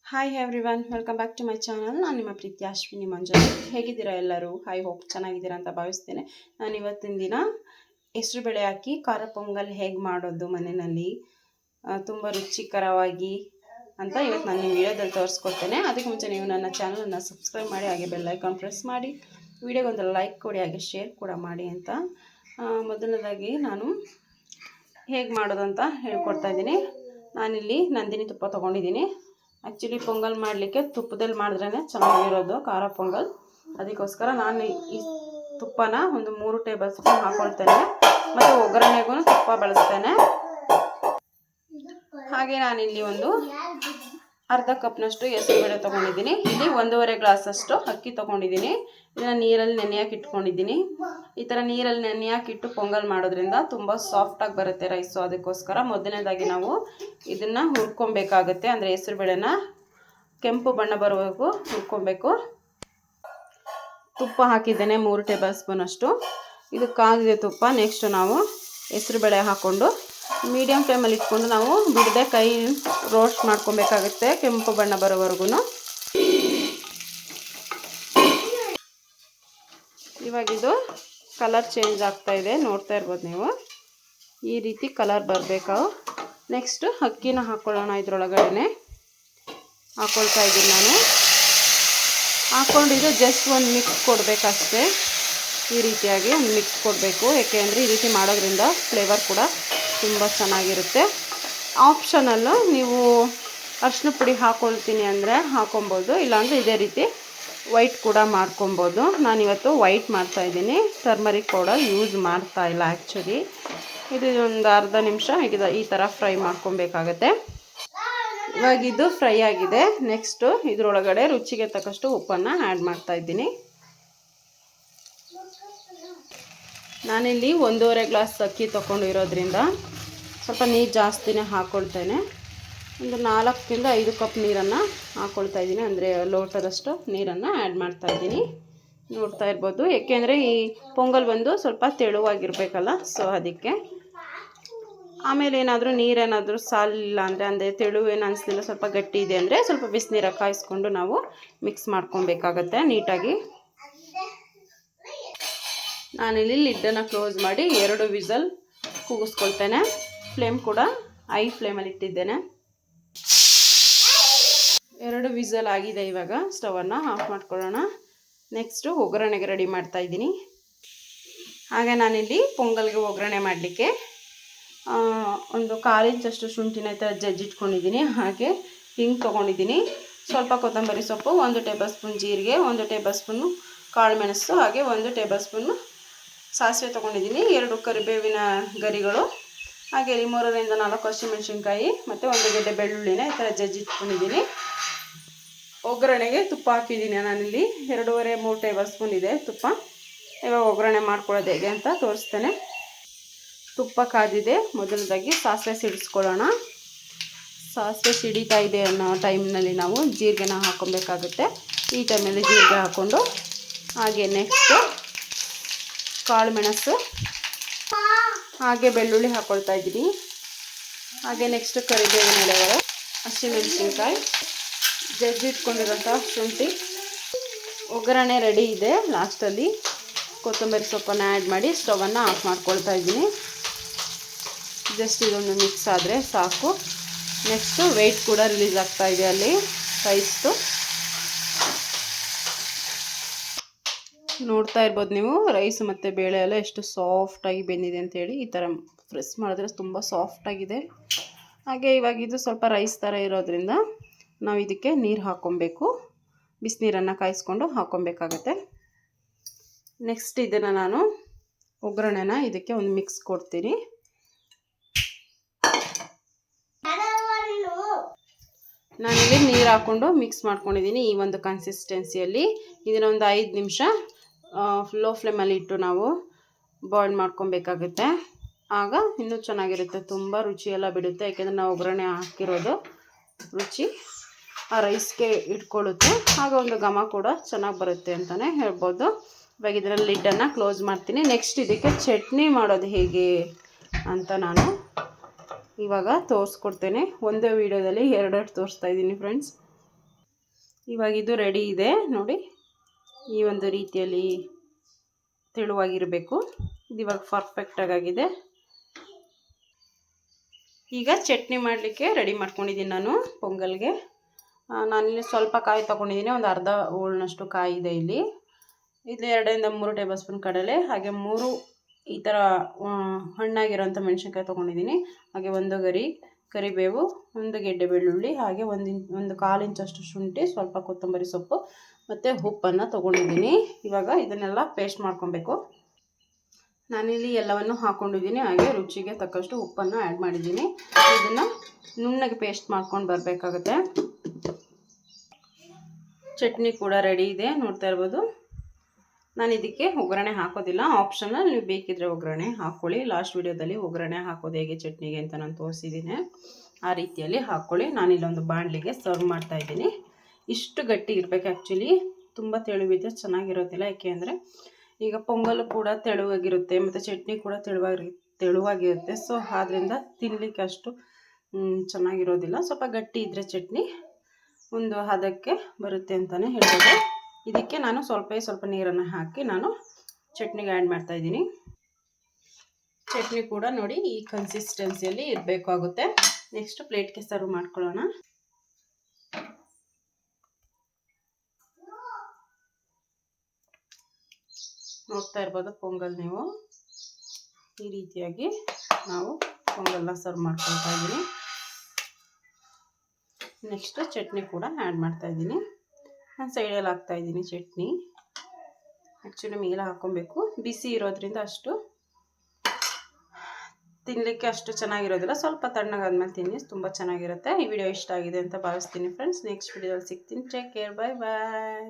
Hi everyone, welcome back to my channel. ನಾನು ನಿಮ್ಮ ಪ್ರೀತಿ ಅಶ್ವಿನಿ ಮಂಜುನಾಥ್. ಹೇಗಿದ್ದೀರಾ ಎಲ್ಲರೂ? ಐ ಹೋಪ್ ಚೆನ್ನಾಗಿದ್ದೀರಾ ಅಂತ ಭಾವಿಸ್ತೇನೆ. ನಾನು ಇವತ್ತಿನ ದಿನ ಹೆಸರುಬೇಳೆ ಹಾಕಿ ಖಾರ ಪೊಂಗಲ್ ಹೇಗೆ ಮಾಡೋದು ಮನೆಯಲ್ಲಿ ತುಂಬ ರುಚಿಕರವಾಗಿ ಅಂತ ಇವತ್ತು ನಾನು ನಿಮ್ಮ ವಿಡಿಯೋದಲ್ಲಿ ತೋರಿಸ್ಕೊಡ್ತೇನೆ. ಅದಕ್ಕೆ ಮುಂಚೆ ನೀವು ನನ್ನ ಚಾನಲನ್ನು ಸಬ್ಸ್ಕ್ರೈಬ್ ಮಾಡಿ, ಹಾಗೆ ಬೆಲ್ ಐಕಾನ್ ಪ್ರೆಸ್ ಮಾಡಿ, ವಿಡಿಯೋಗೊಂದು ಲೈಕ್ ಕೊಡಿ, ಹಾಗೆ ಶೇರ್ ಕೂಡ ಮಾಡಿ ಅಂತ ಮೊದಲನೇದಾಗಿ ನಾನು ಹೇಗೆ ಮಾಡೋದು ಅಂತ ಹೇಳ್ಕೊಡ್ತಾ ಇದ್ದೀನಿ. ನಾನಿಲ್ಲಿ ನಂದಿನಿ ತುಪ್ಪ ತೊಗೊಂಡಿದ್ದೀನಿ. ಆ್ಯಕ್ಚುಲಿ ಪೊಂಗಲ್ ಮಾಡಲಿಕ್ಕೆ ತುಪ್ಪದಲ್ಲಿ ಮಾಡಿದ್ರೇ ಚೆನ್ನಾಗಿರೋದು ಖಾರ ಪೊಂಗಲ್. ಅದಕ್ಕೋಸ್ಕರ ನಾನು ಈ ತುಪ್ಪನ ಒಂದು 3 ಟೇಬಲ್ ಸ್ಪೂನ್ ಹಾಕ್ಕೊಳ್ತೇನೆ. ಮತ್ತು ಒಗ್ಗರಣೆಗೂ ತುಪ್ಪ ಬಳಸ್ತೇನೆ. ಹಾಗೆ ನಾನಿಲ್ಲಿ ಒಂದು ಅರ್ಧ ಕಪ್ನಷ್ಟು ಹೆಸರುಬೇಳೆ ತೊಗೊಂಡಿದ್ದೀನಿ. ಇಲ್ಲಿ 1.5 ಗ್ಲಾಸಷ್ಟು ಅಕ್ಕಿ ತೊಗೊಂಡಿದ್ದೀನಿ. ಇದನ್ನು ನೀರಲ್ಲಿ ನೆನೆಯಾಗಿ ಇಟ್ಕೊಂಡಿದ್ದೀನಿ. ಈ ಥರ ನೀರಲ್ಲಿ ನೆನೆಯಾಕಿಟ್ಟು ಪೊಂಗಲ್ ಮಾಡೋದ್ರಿಂದ ತುಂಬ ಸಾಫ್ಟಾಗಿ ಬರುತ್ತೆ ರೈಸು. ಅದಕ್ಕೋಸ್ಕರ ಮೊದಲನೇದಾಗಿ ನಾವು ಇದನ್ನು ಹುರ್ಕೊಬೇಕಾಗುತ್ತೆ. ಅಂದರೆ ಹೆಸರುಬೇಳೆನ ಕೆಂಪು ಬಣ್ಣ ಬರುವವರೆಗೂ ಹುರ್ಕೊಬೇಕು. ತುಪ್ಪ ಹಾಕಿದ್ದೇನೆ 3 ಟೇಬಲ್ ಸ್ಪೂನಷ್ಟು. ಇದು ಕಾದಿದೆ ತುಪ್ಪ. ನೆಕ್ಸ್ಟು ನಾವು ಹೆಸರುಬೇಳೆ ಹಾಕ್ಕೊಂಡು ಮೀಡಿಯಮ್ ಫ್ಲೇಮಲ್ಲಿ ಇಟ್ಕೊಂಡು ನಾವು ಬಿಡದೆ ಕೈ ರೋಸ್ಟ್ ಮಾಡ್ಕೊಬೇಕಾಗುತ್ತೆ ಕೆಂಪು ಬಣ್ಣ ಬರೋವರೆಗೂ. ಇವಾಗಿದು ಕಲರ್ ಚೇಂಜ್ ಆಗ್ತಾ ಇದೆ, ನೋಡ್ತಾ ಇರ್ಬೋದು ನೀವು. ಈ ರೀತಿ ಕಲರ್ ಬರಬೇಕು. ನೆಕ್ಸ್ಟು ಅಕ್ಕಿನ ಹಾಕ್ಕೊಳ್ಳೋಣ. ಇದರೊಳಗಡೆ ಹಾಕ್ಕೊಳ್ತಾ ಇದ್ದೀನಿ ನಾನು. ಹಾಕ್ಕೊಂಡಿದ್ದು ಜಸ್ಟ್ ಒಂದು ಮಿಕ್ಸ್ ಕೊಡಬೇಕಷ್ಟೇ. ಈ ರೀತಿಯಾಗಿ ಒಂದು ಮಿಕ್ಸ್ ಕೊಡಬೇಕು. ಏಕೆಂದರೆ ಈ ರೀತಿ ಮಾಡೋದ್ರಿಂದ ಫ್ಲೇವರ್ ಕೂಡ ತುಂಬ ಚೆನ್ನಾಗಿರುತ್ತೆ. ಆಪ್ಷನಲ್ಲು ನೀವು ಅರಿಶಿನ ಪುಡಿ ಹಾಕ್ಕೊಳ್ತೀನಿ ಅಂದರೆ ಹಾಕ್ಕೊಬೋದು, ಇಲ್ಲಾಂದರೆ ಇದೇ ರೀತಿ ವೈಟ್ ಕೂಡ ಮಾಡ್ಕೊಬೋದು. ನಾನಿವತ್ತು ವೈಟ್ ಮಾಡ್ತಾಯಿದ್ದೀನಿ, ಟರ್ಮರಿಕ್ ಪೌಡರ್ ಯೂಸ್ ಮಾಡ್ತಾಯಿಲ್ಲ ಆ್ಯಕ್ಚುಲಿ. ಇದು ಒಂದು ಅರ್ಧ ನಿಮಿಷ ಈ ಥರ ಫ್ರೈ ಮಾಡ್ಕೊಬೇಕಾಗತ್ತೆ. ಇವಾಗಿದ್ದು ಫ್ರೈ ಆಗಿದೆ. ನೆಕ್ಸ್ಟು ಇದರೊಳಗಡೆ ರುಚಿಗೆ ತಕ್ಕಷ್ಟು ಉಪ್ಪನ್ನು ಆ್ಯಡ್ ಮಾಡ್ತಾಯಿದ್ದೀನಿ. ನಾನಿಲ್ಲಿ 1.5 ಗ್ಲಾಸ್ ಅಕ್ಕಿ ತೊಗೊಂಡಿರೋದ್ರಿಂದ ಸ್ವಲ್ಪ ನೀರು ಜಾಸ್ತಿನೇ ಹಾಕ್ಕೊಳ್ತೇನೆ. ಒಂದು 4ರಿಂದ 5 ಕಪ್ ನೀರನ್ನು ಹಾಕ್ಕೊಳ್ತಾ ಇದ್ದೀನಿ. ಅಂದರೆ ಲೋಟದಷ್ಟು ನೀರನ್ನು ಆ್ಯಡ್ ಮಾಡ್ತಾಯಿದ್ದೀನಿ. ನೋಡ್ತಾ ಇರ್ಬೋದು. ಏಕೆಂದರೆ ಈ ಪೊಂಗಲ್ ಬಂದು ಸ್ವಲ್ಪ ತೆಳುವಾಗಿರಬೇಕಲ್ಲ, ಸೊ ಅದಕ್ಕೆ. ಆಮೇಲೆ ಏನಾದರೂ ನೀರೇನಾದರೂ ಸಾಲಿಲ್ಲ ಅಂದರೆ ತೆಳು ಏನು ಅನಿಸ್ಲಿಲ್ಲ, ಸ್ವಲ್ಪ ಗಟ್ಟಿ ಇದೆ ಅಂದರೆ ಸ್ವಲ್ಪ ಬಿಸಿನೀರ ಕಾಯಿಸ್ಕೊಂಡು ನಾವು ಮಿಕ್ಸ್ ಮಾಡ್ಕೊಬೇಕಾಗತ್ತೆ ನೀಟಾಗಿ. ನಾನಿಲ್ಲಿ ಲಿಡ್ಡನ್ನು ಕ್ಲೋಸ್ ಮಾಡಿ 2 ವಿಸಲ್ ಕೂಗಿಸ್ಕೊಳ್ತೇನೆ. ಫ್ಲೇಮ್ ಕೂಡ ಹೈ ಫ್ಲೇಮಲ್ಲಿ ಇಟ್ಟಿದ್ದೇನೆ. 2 ವಿಸಲ್ ಆಗಿದೆ. ಇವಾಗ ಸ್ಟವನ್ನು ಆಫ್ ಮಾಡ್ಕೊಳ್ಳೋಣ. ನೆಕ್ಸ್ಟು ಒಗ್ಗರಣೆಗೆ ರೆಡಿ ಮಾಡ್ತಾಯಿದ್ದೀನಿ. ಹಾಗೆ ನಾನಿಲ್ಲಿ ಪೊಂಗಲ್ಗೆ ಒಗ್ಗರಣೆ ಮಾಡಲಿಕ್ಕೆ ಒಂದು 1/4 ಇಂಚಷ್ಟು ಶುಂಠಿನ ಈ ಥರ ಜಜ್ಜಿಟ್ಕೊಂಡಿದ್ದೀನಿ. ಹಾಗೆ ಹಿಂಗೆ ತೊಗೊಂಡಿದ್ದೀನಿ. ಸ್ವಲ್ಪ ಕೊತ್ತಂಬರಿ ಸೊಪ್ಪು, 1 ಟೇಬಲ್ ಸ್ಪೂನ್ ಜೀರಿಗೆ, 1 ಟೇಬಲ್ ಸ್ಪೂನು ಕಾಳು ಮೆಣಸು, ಹಾಗೆ 1 ಟೇಬಲ್ ಸ್ಪೂನು ಸಾಸಿವೆ ತೊಗೊಂಡಿದ್ದೀನಿ. 2 ಕರಿಬೇವಿನ ಗರಿಗಳು, ಹಾಗೆ 3ರಿಂದ 4 ಹಸಿಮೆಣಸಿನ್ಕಾಯಿ ಮತ್ತು 1 ಗೆಡ್ಡೆ ಬೆಳ್ಳುಳ್ಳಿನ ಈ ಥರ ಜಜ್ಜಿಟ್ಕೊಂಡಿದ್ದೀನಿ. ಒಗ್ಗರಣೆಗೆ ತುಪ್ಪ ಹಾಕಿದ್ದೀನಿ. ನಾನಿಲ್ಲಿ 2.5-3 ಟೇಬಲ್ ಸ್ಪೂನ್ ಇದೆ ತುಪ್ಪ. ಇವಾಗ ಒಗ್ಗರಣೆ ಮಾಡ್ಕೊಳ್ಳೋದು ಹೇಗೆ ಅಂತ ತೋರಿಸ್ತೇನೆ. ತುಪ್ಪ ಕಾದಿದೆ. ಮೊದಲದಾಗಿ ಸಾಸಿವೆ ಸಿಡಿಸ್ಕೊಳ್ಳೋಣ. ಸಾಸಿವೆ ಸಿಡಿತಾ ಇದೆ ಅನ್ನೋ ಟೈಮ್ನಲ್ಲಿ ನಾವು ಜೀರಿಗೆನ ಹಾಕ್ಕೊಬೇಕಾಗುತ್ತೆ. ಈ ಟೈಮಲ್ಲಿ ಜೀರಿಗೆ ಹಾಕ್ಕೊಂಡು, ಹಾಗೆ ನೆಕ್ಸ್ಟು ಕಾಳು ಮೆಣಸು, ಹಾಗೆ ಬೆಳ್ಳುಳ್ಳಿ ಹಾಕ್ಕೊಳ್ತಾ ಇದ್ದೀನಿ. ಹಾಗೆ ನೆಕ್ಸ್ಟ್ ಕರಿಬೇವಿನ ಎಲೆಗಳು, ಹಸಿಮೆಣಸಿನ್ಕಾಯಿ, ಜಜ್ಜಿಟ್ಕೊಂಡಿರೋಂಥ ಶುಂಠಿ. ಒಗ್ಗರಣೆ ರೆಡಿ ಇದೆ. ಲಾಸ್ಟಲ್ಲಿ ಕೊತ್ತಂಬರಿ ಸೊಪ್ಪನ್ನು ಆ್ಯಡ್ ಮಾಡಿ ಸ್ಟವನ್ನು ಆಫ್ ಮಾಡ್ಕೊಳ್ತಾ ಇದ್ದೀನಿ. ಜಸ್ಟ್ ಇದೊಂದು ಮಿಕ್ಸ್ ಆದರೆ ಸಾಕು. ನೆಕ್ಸ್ಟು ವೆಯ್ಟ್ ಕೂಡ ರಿಲೀಸ್ ಆಗ್ತಾ ಇದೆ ಅಲ್ಲಿ ರೈಸ್ದು. ನೋಡ್ತಾ ಇರ್ಬೋದು ನೀವು, ರೈಸ್ ಮತ್ತು ಬೇಳೆ ಎಲ್ಲ ಎಷ್ಟು ಸಾಫ್ಟಾಗಿ ಬೆಂದಿದೆ ಅಂತೇಳಿ. ಈ ಥರ ಪ್ರೆಸ್ ಮಾಡಿದ್ರೆ ತುಂಬ ಸಾಫ್ಟಾಗಿದೆ. ಹಾಗೆ ಇವಾಗ ಇದು ಸ್ವಲ್ಪ ರೈಸ್ ಥರ ಇರೋದ್ರಿಂದ ನಾವು ಇದಕ್ಕೆ ನೀರು ಹಾಕ್ಕೊಬೇಕು. ಬಿಸಿನೀರನ್ನು ಕಾಯಿಸ್ಕೊಂಡು ಹಾಕ್ಕೊಬೇಕಾಗತ್ತೆ. ನೆಕ್ಸ್ಟ್ ಇದನ್ನು ನಾನು ಒಗ್ಗರಣೆನ ಇದಕ್ಕೆ ಒಂದು ಮಿಕ್ಸ್ ಕೊಡ್ತೀನಿ. ನಾನಿಲ್ಲಿ ನೀರು ಹಾಕ್ಕೊಂಡು ಮಿಕ್ಸ್ ಮಾಡ್ಕೊಂಡಿದ್ದೀನಿ ಈ ಒಂದು ಕನ್ಸಿಸ್ಟೆನ್ಸಿಯಲ್ಲಿ. ಇದನ್ನು ಒಂದು 5 ನಿಮಿಷ ಲೋ ಫ್ಲೇಮಲ್ಲಿ ಇಟ್ಟು ನಾವು ಬಾಯ್ಲ್ ಮಾಡ್ಕೊಬೇಕಾಗುತ್ತೆ. ಆಗ ಇನ್ನೂ ಚೆನ್ನಾಗಿರುತ್ತೆ, ತುಂಬ ರುಚಿಯೆಲ್ಲ ಬಿಡುತ್ತೆ. ಯಾಕೆಂದರೆ ನಾವು ಒಗ್ಗರಣೆ ಹಾಕಿರೋದು ರುಚಿ ಆ ರೈಸ್ಗೆ ಇಟ್ಕೊಳ್ಳುತ್ತೆ. ಆಗ ಒಂದು ಘಮ ಕೂಡ ಚೆನ್ನಾಗಿ ಬರುತ್ತೆ ಅಂತಲೇ ಹೇಳ್ಬೋದು. ಇವಾಗ ಇದರಲ್ಲಿ ಲಿಡ್ಡನ್ನು ಕ್ಲೋಸ್ ಮಾಡ್ತೀನಿ. ನೆಕ್ಸ್ಟ್ ಇದಕ್ಕೆ ಚಟ್ನಿ ಮಾಡೋದು ಹೇಗೆ ಅಂತ ನಾನು ಇವಾಗ ತೋರಿಸ್ಕೊಡ್ತೇನೆ. ಒಂದೇ ವೀಡಿಯೋದಲ್ಲಿ 2 ತೋರಿಸ್ತಾ ಇದ್ದೀನಿ ಫ್ರೆಂಡ್ಸ್. ಇವಾಗ ಇದು ರೆಡಿ ಇದೆ ನೋಡಿ, ಈ ಒಂದು ರೀತಿಯಲ್ಲಿ ತೆಳುವಾಗಿರಬೇಕು. ಇದು ಇವಾಗ ಪರ್ಫೆಕ್ಟಾಗಿದೆ. ಈಗ ಚಟ್ನಿ ಮಾಡಲಿಕ್ಕೆ ರೆಡಿ ಮಾಡ್ಕೊಂಡಿದ್ದೀನಿ ನಾನು ಪೊಂಗಲ್ಗೆ. ನಾನಿಲ್ಲಿ ಸ್ವಲ್ಪ ಕಾಯಿ ತೊಗೊಂಡಿದ್ದೀನಿ, ಒಂದು ಅರ್ಧ ಹೋಳನಷ್ಟು ಕಾಯಿ ಇದೆ ಇಲ್ಲಿ. 2 ಇಂದ 3 ಟೇಬಲ್ ಸ್ಪೂನ್ ಕಡಲೆ, ಹಾಗೆ 3 ಈ ಥರ ಹಣ್ಣಾಗಿರೋಂಥ ಮೆಣಸಿನ್ಕಾಯಿ ತೊಗೊಂಡಿದ್ದೀನಿ. ಹಾಗೆ 1 ಗರಿ ಕರಿಬೇವು, 1 ಗೆಡ್ಡೆ ಬೆಳ್ಳುಳ್ಳಿ, ಹಾಗೆ 1 ಕಾಲು ಇಂಚಷ್ಟು ಶುಂಠಿ, ಸ್ವಲ್ಪ ಕೊತ್ತಂಬರಿ ಸೊಪ್ಪು ಮತ್ತು ಉಪ್ಪನ್ನು ತೊಗೊಂಡಿದ್ದೀನಿ. ಇವಾಗ ಇದನ್ನೆಲ್ಲ ಪೇಸ್ಟ್ ಮಾಡ್ಕೊಬೇಕು. ನಾನಿಲ್ಲಿ ಎಲ್ಲವನ್ನು ಹಾಕ್ಕೊಂಡಿದ್ದೀನಿ, ಹಾಗೆ ರುಚಿಗೆ ತಕ್ಕಷ್ಟು ಉಪ್ಪನ್ನು ಆ್ಯಡ್ ಮಾಡಿದ್ದೀನಿ. ಇದನ್ನು ನುಣ್ಣಗೆ ಪೇಸ್ಟ್ ಮಾಡ್ಕೊಂಡು ಬರಬೇಕಾಗುತ್ತೆ. ಚಟ್ನಿ ಕೂಡ ರೆಡಿ ಇದೆ, ನೋಡ್ತಾ ಇರ್ಬೋದು. ನಾನು ಇದಕ್ಕೆ ಒಗ್ಗರಣೆ ಹಾಕೋದಿಲ್ಲ, ಆಪ್ಷನಲ್, ನೀವು ಬೇಕಿದ್ದರೆ ಒಗ್ಗರಣೆ ಹಾಕ್ಕೊಳ್ಳಿ. ಲಾಸ್ಟ್ ವಿಡಿಯೋದಲ್ಲಿ ಒಗ್ಗರಣೆ ಹಾಕೋದು ಹೇಗೆ ಚಟ್ನಿಗೆ ಅಂತ ನಾನು ತೋರಿಸಿದ್ದೀನಿ, ಆ ರೀತಿಯಲ್ಲಿ ಹಾಕ್ಕೊಳ್ಳಿ. ನಾನಿಲ್ಲೊಂದು ಬಾಣಲಿಗೆ ಸರ್ವ್ ಮಾಡ್ತಾಯಿದ್ದೀನಿ. ಇಷ್ಟು ಗಟ್ಟಿ ಇರಬೇಕು. ಆ್ಯಕ್ಚುಲಿ ತುಂಬ ತೆಳುವಿದ್ರೆ ಚೆನ್ನಾಗಿರೋದಿಲ್ಲ, ಏಕೆಂದರೆ ಈಗ ಪೊಂಗಲ್ ಕೂಡ ತೆಳುವಾಗಿರುತ್ತೆ ಮತ್ತು ಚಟ್ನಿ ಕೂಡ ತೆಳುವಾಗಿರುತ್ತೆ. ಸೊ ಆದ್ದರಿಂದ ತಿನ್ನಲಿಕ್ಕೆ ಅಷ್ಟು ಚೆನ್ನಾಗಿರೋದಿಲ್ಲ. ಸ್ವಲ್ಪ ಗಟ್ಟಿ ಇದ್ದರೆ ಚಟ್ನಿ ಒಂದು ಹದಕ್ಕೆ ಬರುತ್ತೆ ಅಂತಲೇ ಹೇಳ್ಬೋದು. ಇದಕ್ಕೆ ನಾನು ಸ್ವಲ್ಪ ನೀರನ್ನು ಹಾಕಿ ನಾನು ಚಟ್ನಿಗೆ ಆ್ಯಡ್ ಮಾಡ್ತಾಯಿದ್ದೀನಿ. ಚಟ್ನಿ ಕೂಡ ನೋಡಿ ಈ ಕನ್ಸಿಸ್ಟೆನ್ಸಿಯಲ್ಲಿ ಇರಬೇಕಾಗುತ್ತೆ. ನೆಕ್ಸ್ಟ್ ಪ್ಲೇಟ್ಗೆ ಸರ್ವ್ ಮಾಡ್ಕೊಳ್ಳೋಣ. ನೋಡ್ತಾ ಇರ್ಬೋದು ಪೊಂಗಲ್ ನೀವು, ಈ ರೀತಿಯಾಗಿ ನಾವು ಪೊಂಗಲ್ನ ಸರ್ವ್ ಮಾಡ್ಕೊಳ್ತಾ ಇದ್ದೀನಿ. ನೆಕ್ಸ್ಟ್ ಚಟ್ನಿ ಕೂಡ ಆ್ಯಡ್ ಮಾಡ್ತಾಯಿದ್ದೀನಿ. ನಾನು ಸೈಡಲ್ಲಿ ಹಾಕ್ತಾಯಿದ್ದೀನಿ ಚಟ್ನಿ. ಆ್ಯಕ್ಚುಲಿ ಮೇಲೆ ಹಾಕ್ಕೊಬೇಕು, ಬಿಸಿ ಇರೋದ್ರಿಂದ ಅಷ್ಟು ತಿನ್ನಲಿಕ್ಕೆ ಅಷ್ಟು ಚೆನ್ನಾಗಿರೋದಿಲ್ಲ. ಸ್ವಲ್ಪ ತಣ್ಣಗಾದ್ಮೇಲೆ ತಿನ್ನಿ, ತುಂಬ ಚೆನ್ನಾಗಿರುತ್ತೆ. ಈ ವಿಡಿಯೋ ಇಷ್ಟ ಆಗಿದೆ ಅಂತ ಭಾವಿಸ್ತೀನಿ ಫ್ರೆಂಡ್ಸ್. ನೆಕ್ಸ್ಟ್ ವಿಡಿಯೋದಲ್ಲಿ ಸಿಗ್ತೀನಿ. ಟೇಕ್ ಕೇರ್, ಬಾಯ್ ಬಾಯ್.